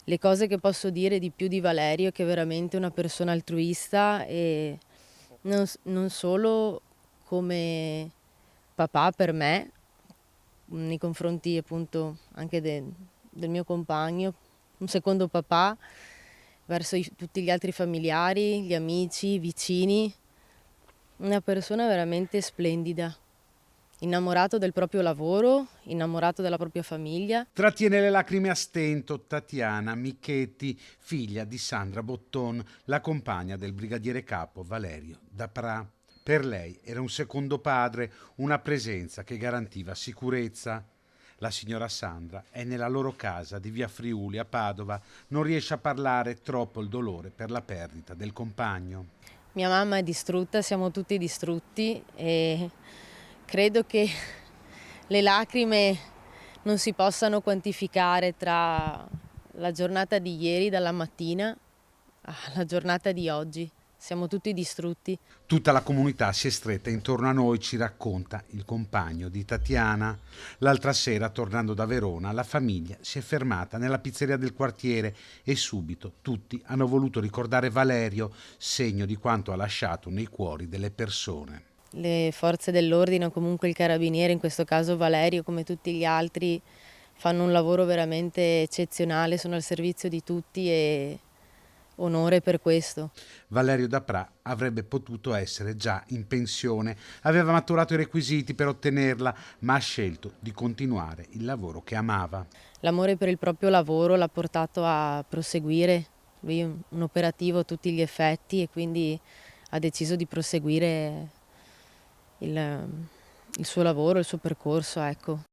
Le cose che posso dire di più di Valerio è che è veramente una persona altruista e non solo come papà per me, nei confronti appunto anche del mio compagno, un secondo papà verso tutti gli altri familiari, gli amici, i vicini, una persona veramente splendida, innamorato del proprio lavoro, innamorato della propria famiglia. Trattiene le lacrime a stento Tatiana Michetti, figlia di Sandra Botton, la compagna del brigadiere capo Valerio Dapra. Per lei era un secondo padre, una presenza che garantiva sicurezza. La signora Sandra è nella loro casa di via Friuli a Padova, non riesce a parlare, troppo il dolore per la perdita del compagno. Mia mamma è distrutta, siamo tutti distrutti e credo che le lacrime non si possano quantificare tra la giornata di ieri, dalla mattina, alla giornata di oggi. Siamo tutti distrutti. Tutta la comunità si è stretta intorno a noi, ci racconta il compagno di Tatiana. L'altra sera, tornando da Verona, la famiglia si è fermata nella pizzeria del quartiere e subito tutti hanno voluto ricordare Valerio, segno di quanto ha lasciato nei cuori delle persone. Le forze dell'ordine o comunque il carabiniere, in questo caso Valerio, come tutti gli altri, fanno un lavoro veramente eccezionale, sono al servizio di tutti e onore per questo. Valerio Dapra avrebbe potuto essere già in pensione, aveva maturato i requisiti per ottenerla, ma ha scelto di continuare il lavoro che amava. L'amore per il proprio lavoro l'ha portato a proseguire, lui è un operativo a tutti gli effetti e quindi ha deciso di proseguire il suo lavoro, il suo percorso, ecco.